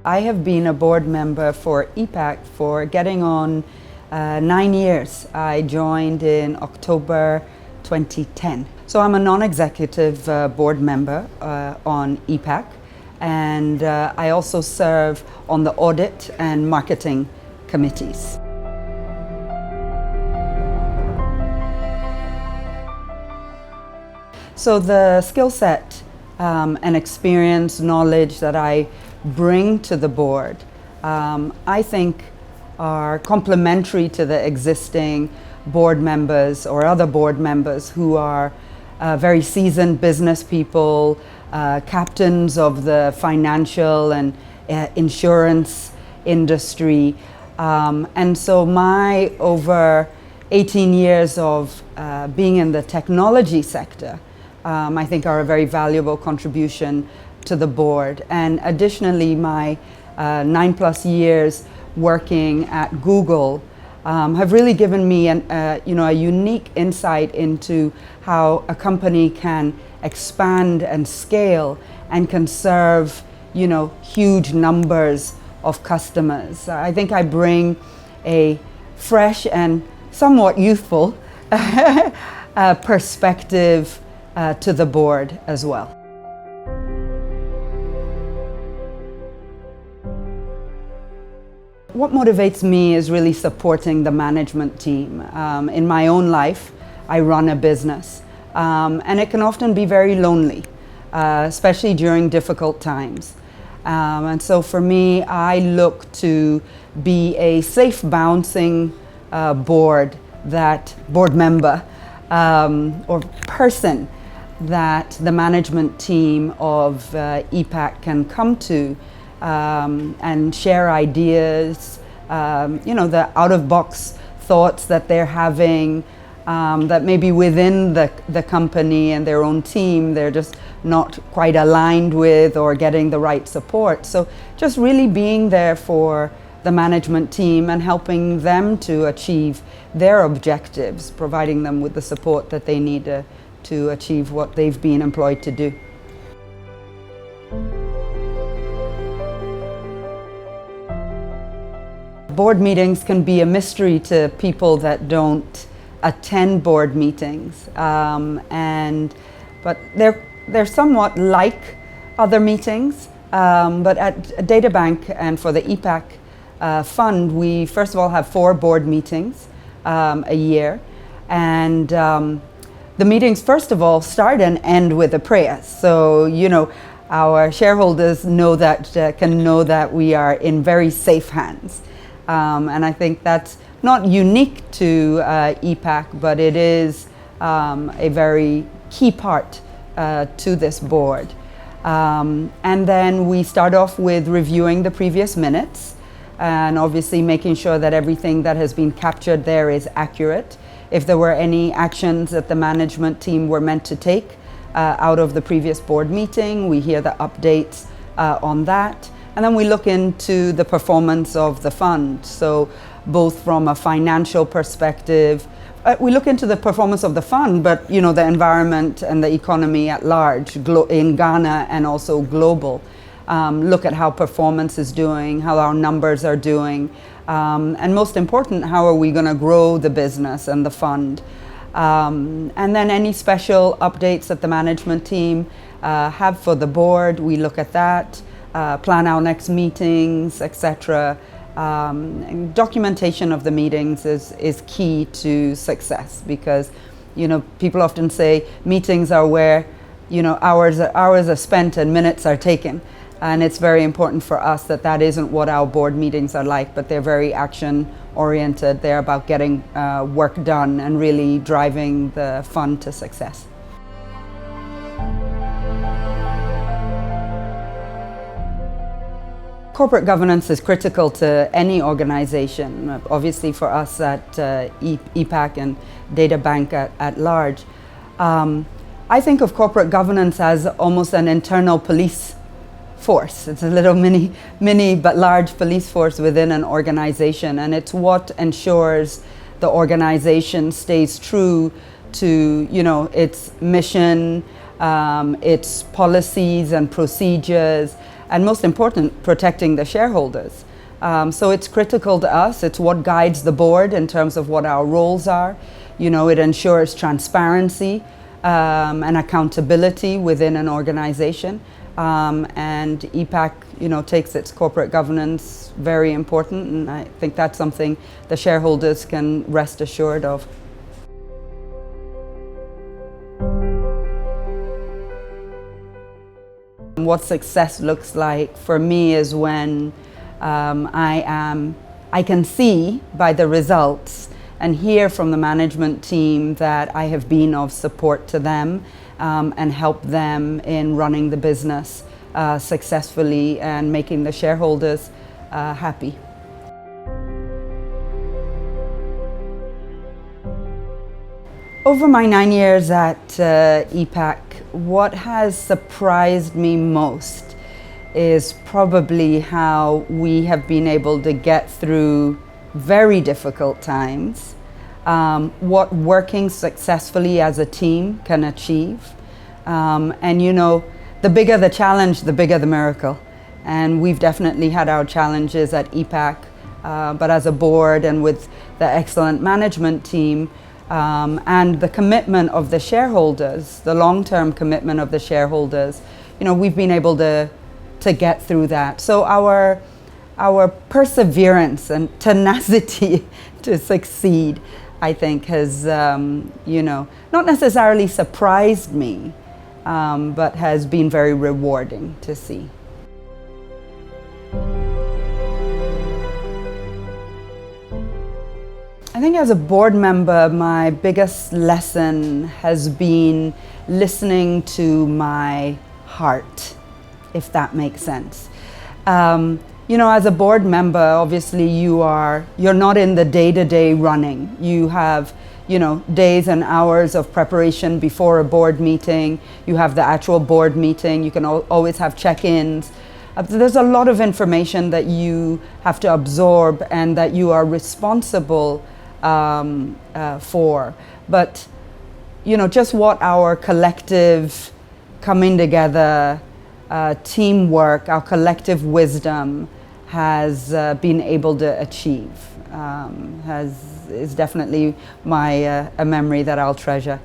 I have been a board member for Epack for getting on 9 years. I joined in October 2010. So I'm a non-executive board member on Epack, and I also serve on the audit and marketing committees. So the skill set and experience, knowledge that I bring to the board, I think are complementary to the existing board members or other board members who are very seasoned business people, captains of the financial and insurance industry. And so my over 18 years of being in the technology sector, I think are a very valuable contribution to the board. And additionally, my 9+ years working at Google have really given me a unique insight into how a company can expand and scale and can serve huge numbers of customers. I think I bring a fresh and somewhat youthful perspective to the board as well. What motivates me is really supporting the management team. In my own life, I run a business, and it can often be very lonely, especially during difficult times. And so for me, I look to be a safe bouncing board member or person that the management team of Epack can come to and share ideas, the out-of-box thoughts that they're having, that maybe within the company and their own team they're just not quite aligned with or getting the right support. So just really being there for the management team and helping them to achieve their objectives, providing them with the support that they need to achieve what they've been employed to do. Board meetings can be a mystery to people that don't attend board meetings, but they're somewhat like other meetings. But at Databank and for the Epack fund, we first of all have 4 board meetings a year, and the meetings first of all start and end with a prayer. So our shareholders can know that we are in very safe hands. And I think that's not unique to Epack, but it is a very key part to this board. And then we start off with reviewing the previous minutes and obviously making sure that everything that has been captured there is accurate. If there were any actions that the management team were meant to take out of the previous board meeting, we hear the updates on that. And then we look into the performance of the fund. So both from a financial perspective, we look into the performance of the fund, but the environment and the economy at large in Ghana and also global. Look at how performance is doing, how our numbers are doing, and most important, how are we going to grow the business and the fund. And then any special updates that the management team have for the board, we look at that. Plan our next meetings, etc. And documentation of the meetings is key to success, because people often say meetings are where hours are spent and minutes are taken, and it's very important for us that isn't what our board meetings are like, but they're very action oriented. They're about getting work done and really driving the fund to success. Corporate governance is critical to any organization, obviously for us at Epack and Databank at large. I think of corporate governance as almost an internal police force. It's a little mini but large police force within an organization, and it's what ensures the organization stays true to its mission, its policies and procedures, and most important, protecting the shareholders. So it's critical to us. It's what guides the board in terms of what our roles are. You know, it ensures transparency and accountability within an organization. And Epack, you know, takes its corporate governance very important, and I think that's something the shareholders can rest assured of. What success looks like for me is when I can see by the results and hear from the management team that I have been of support to them and help them in running the business successfully and making the shareholders happy. Over my 9 years at Epack, what has surprised me most is probably how we have been able to get through very difficult times, what working successfully as a team can achieve. And you know, the bigger the challenge, the bigger the miracle. And we've definitely had our challenges at Epack, but as a board and with the excellent management team, and the commitment of the shareholders, the long-term commitment of the shareholders, you know, we've been able to get through that. So our perseverance and tenacity to succeed, I think, has, you know, not necessarily surprised me, but has been very rewarding to see. I think as a board member, my biggest lesson has been listening to my heart, if that makes sense. You know, as a board member, obviously you're not in the day-to-day running. You have, you know, days and hours of preparation before a board meeting. You have the actual board meeting. You can always have check-ins. There's a lot of information that you have to absorb and that you are responsible for. But, you know, just what our collective coming together, teamwork, our collective wisdom has been able to achieve is definitely a memory that I'll treasure.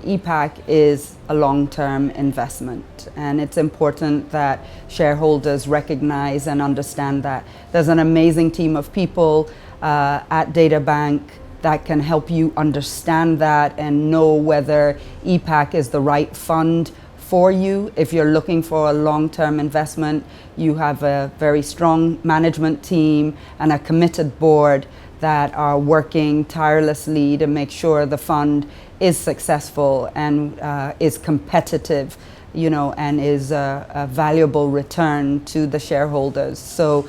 Epack is a long-term investment, and it's important that shareholders recognize and understand that. There's an amazing team of people at Databank that can help you understand that and know whether Epack is the right fund for you. If you're looking for a long-term investment, you have a very strong management team and a committed board that are working tirelessly to make sure the fund is successful and is competitive, you know, and is a valuable return to the shareholders. So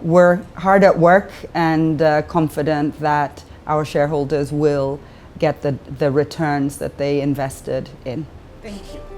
we're hard at work and confident that our shareholders will get the returns that they invested in. Thank you.